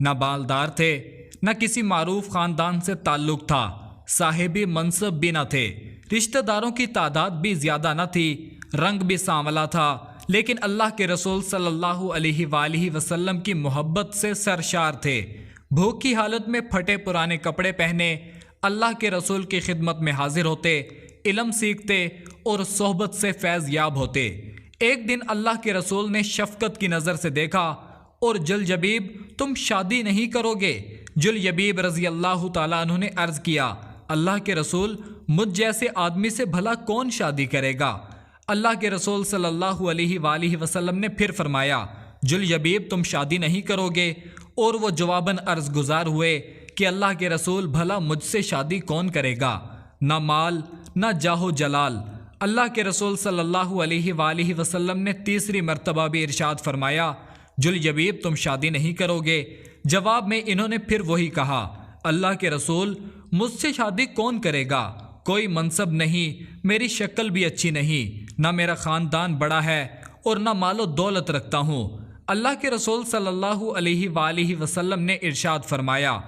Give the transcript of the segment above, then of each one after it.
نہ بالدار تھے، نہ کسی معروف خاندان سے تعلق تھا، صاحبی منصب بھی نہ تھے، رشتہ داروں کی تعداد بھی زیادہ نہ تھی، رنگ بھی سانولا تھا، لیکن اللہ کے رسول صلی اللہ علیہ وآلہ وسلم کی محبت سے سرشار تھے۔ بھوک کی حالت میں پھٹے پرانے کپڑے پہنے اللہ کے رسول کی خدمت میں حاضر ہوتے، علم سیکھتے اور صحبت سے فیض یاب ہوتے۔ ایک دن اللہ کے رسول نے شفقت کی نظر سے دیکھا اور جلجبیب تم شادی نہیں کرو گے؟ جلجبیب رضی اللہ تعالیٰ عنہ نے عرض کیا اللہ کے رسول مجھ جیسے آدمی سے بھلا کون شادی کرے گا؟ اللہ کے رسول صلی اللہ علیہ وآلہ وسلم نے پھر فرمایا جلجبیب تم شادی نہیں کرو گے؟ اور وہ جواباً عرض گزار ہوئے کہ اللہ کے رسول بھلا مجھ سے شادی کون کرے گا؟ نہ مال نہ جاہ و جلال۔ اللہ کے رسول صلی اللہ علیہ وآلہ وسلم نے تیسری مرتبہ بھی ارشاد فرمایا جلجبیب تم شادی نہیں کرو گے؟ جواب میں انہوں نے پھر وہی کہا اللہ کے رسول مجھ سے شادی کون کرے گا؟ کوئی منصب نہیں، میری شکل بھی اچھی نہیں، نہ میرا خاندان بڑا ہے اور نہ مال و دولت رکھتا ہوں۔ اللہ کے رسول صلی اللہ علیہ وآلہ وسلم نے ارشاد فرمایا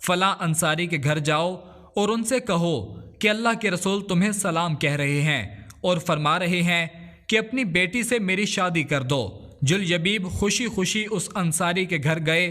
فلاں انصاری کے گھر جاؤ اور ان سے کہو کہ اللہ کے رسول تمہیں سلام کہہ رہے ہیں اور فرما رہے ہیں کہ اپنی بیٹی سے میری شادی کر دو۔ جلجبیب خوشی خوشی اس انصاری کے گھر گئے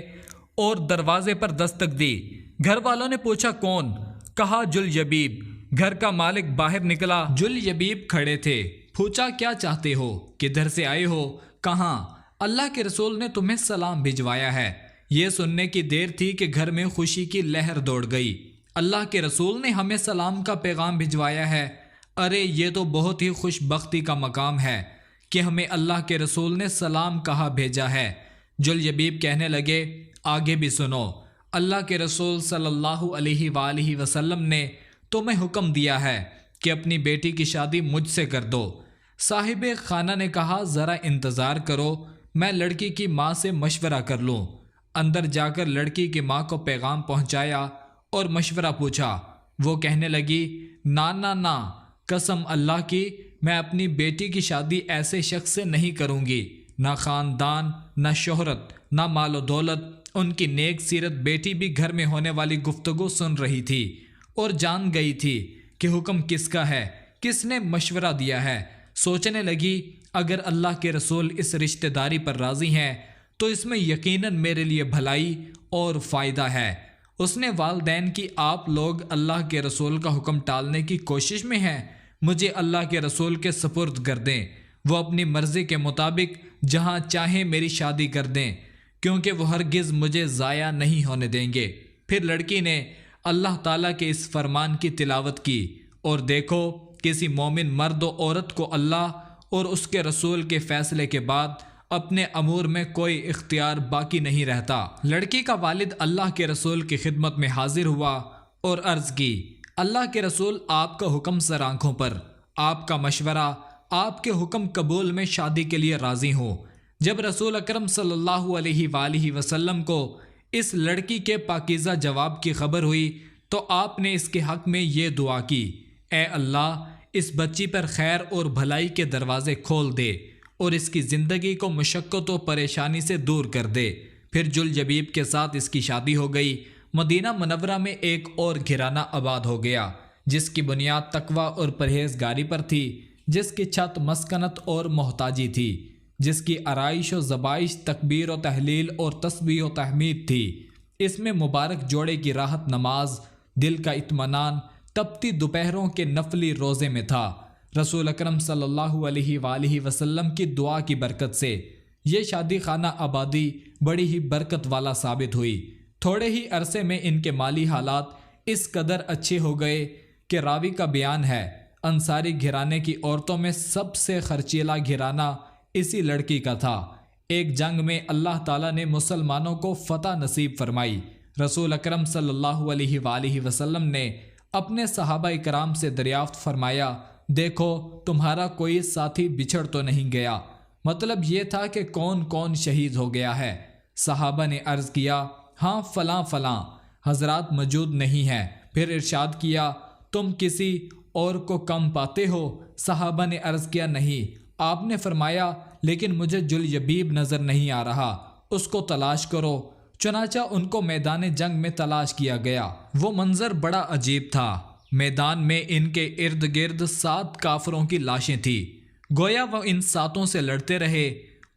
اور دروازے پر دستک دی۔ گھر والوں نے پوچھا کون؟ کہا جلجبیب۔ گھر کا مالک باہر نکلا، جلجبیب کھڑے تھے۔ پوچھا کیا چاہتے ہو؟ کدھر سے آئے ہو؟ کہاں؟ اللہ کے رسول نے تمہیں سلام بھجوایا ہے۔ یہ سننے کی دیر تھی کہ گھر میں خوشی کی لہر دوڑ گئی۔ اللہ کے رسول نے ہمیں سلام کا پیغام بھجوایا ہے۔ ارے یہ تو بہت ہی خوش بختی کا مقام ہے کہ ہمیں اللہ کے رسول نے سلام کہا بھیجا ہے۔ جلجبیب کہنے لگے آگے بھی سنو، اللہ کے رسول صلی اللہ علیہ وآلہ وسلم نے تمہیں حکم دیا ہے کہ اپنی بیٹی کی شادی مجھ سے کر دو۔ صاحب خانہ نے کہا ذرا انتظار کرو، میں لڑکی کی ماں سے مشورہ کر لوں۔ اندر جا کر لڑکی کی ماں کو پیغام پہنچایا اور مشورہ پوچھا۔ وہ کہنے لگی نا نا نا، قسم اللہ کی میں اپنی بیٹی کی شادی ایسے شخص سے نہیں کروں گی، نہ خاندان، نہ شہرت، نہ مال و دولت۔ ان کی نیک سیرت بیٹی بھی گھر میں ہونے والی گفتگو سن رہی تھی اور جان گئی تھی کہ حکم کس کا ہے، کس نے مشورہ دیا ہے۔ سوچنے لگی اگر اللہ کے رسول اس رشتہ داری پر راضی ہیں تو اس میں یقیناً میرے لیے بھلائی اور فائدہ ہے۔ اس نے والدین کی آپ لوگ اللہ کے رسول کا حکم ٹالنے کی کوشش میں ہیں، مجھے اللہ کے رسول کے سپرد کر دیں، وہ اپنی مرضی کے مطابق جہاں چاہیں میری شادی کر دیں، کیونکہ وہ ہرگز مجھے ضائع نہیں ہونے دیں گے۔ پھر لڑکی نے اللہ تعالیٰ کے اس فرمان کی تلاوت کی اور دیکھو کسی مومن مرد و عورت کو اللہ اور اس کے رسول کے فیصلے کے بعد اپنے امور میں کوئی اختیار باقی نہیں رہتا۔ لڑکی کا والد اللہ کے رسول کی خدمت میں حاضر ہوا اور عرض کی اللہ کے رسول آپ کا حکم سر آنکھوں پر، آپ کا مشورہ، آپ کے حکم قبول میں شادی کے لیے راضی ہوں۔ جب رسول اکرم صلی اللہ علیہ وآلہ وسلم کو اس لڑکی کے پاکیزہ جواب کی خبر ہوئی تو آپ نے اس کے حق میں یہ دعا کی اے اللہ اس بچی پر خیر اور بھلائی کے دروازے کھول دے اور اس کی زندگی کو مشقت و پریشانی سے دور کر دے۔ پھر جلجبیب کے ساتھ اس کی شادی ہو گئی۔ مدینہ منورہ میں ایک اور گھرانہ آباد ہو گیا جس کی بنیاد تقوی اور پرہیزگاری پر تھی، جس کی چھت مسکنت اور محتاجی تھی، جس کی آرائش و زبائش تکبیر و تحلیل اور تسبیح و تحمید تھی۔ اس میں مبارک جوڑے کی راحت نماز، دل کا اطمینان تپتی دوپہروں کے نفلی روزے میں تھا۔ رسول اکرم صلی اللہ علیہ وآلہ وسلم کی دعا کی برکت سے یہ شادی خانہ آبادی بڑی ہی برکت والا ثابت ہوئی۔ تھوڑے ہی عرصے میں ان کے مالی حالات اس قدر اچھے ہو گئے کہ راوی کا بیان ہے انصاری گھرانے کی عورتوں میں سب سے خرچیلا گھرانہ اسی لڑکی کا تھا۔ ایک جنگ میں اللہ تعالیٰ نے مسلمانوں کو فتح نصیب فرمائی۔ رسول اکرم صلی اللہ علیہ وآلہ وسلم نے اپنے صحابہ کرام سے دریافت فرمایا دیکھو تمہارا کوئی ساتھی بچھڑ تو نہیں گیا؟ مطلب یہ تھا کہ کون کون شہید ہو گیا ہے؟ صحابہ نے عرض کیا ہاں فلاں فلاں حضرات موجود نہیں ہیں۔ پھر ارشاد کیا تم کسی اور کو کم پاتے ہو؟ صحابہ نے عرض کیا نہیں۔ آپ نے فرمایا لیکن مجھے جلجبیب نظر نہیں آ رہا، اس کو تلاش کرو۔ چنانچہ ان کو میدان جنگ میں تلاش کیا گیا۔ وہ منظر بڑا عجیب تھا۔ میدان میں ان کے ارد گرد 7 کافروں کی لاشیں تھیں۔ گویا وہ ان 7 سے لڑتے رہے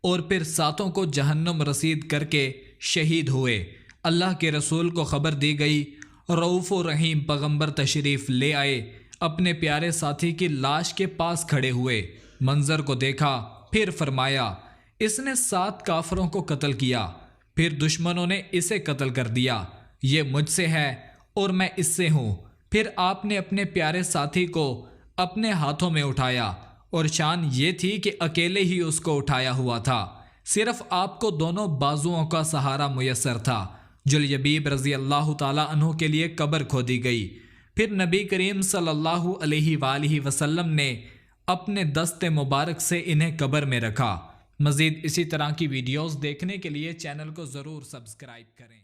اور پھر 7 کو جہنم رسید کر کے شہید ہوئے۔ اللہ کے رسول کو خبر دی گئی۔ رؤوف و رحیم پیغمبر تشریف لے آئے، اپنے پیارے ساتھی کی لاش کے پاس کھڑے ہوئے، منظر کو دیکھا، پھر فرمایا اس نے 7 کافروں کو قتل کیا، پھر دشمنوں نے اسے قتل کر دیا، یہ مجھ سے ہے اور میں اس سے ہوں۔ پھر آپ نے اپنے پیارے ساتھی کو اپنے ہاتھوں میں اٹھایا، اور شان یہ تھی کہ اکیلے ہی اس کو اٹھایا ہوا تھا، صرف آپ کو دونوں بازوؤں کا سہارا میسر تھا۔ جلیبیب رضی اللہ تعالیٰ عنہ کے لیے قبر کھودی گئی۔ پھر نبی کریم صلی اللہ علیہ وآلہ وسلم نے اپنے دست مبارک سے انہیں قبر میں رکھا۔ مزید اسی طرح کی ویڈیوز دیکھنے کے لیے چینل کو ضرور سبسکرائب کریں۔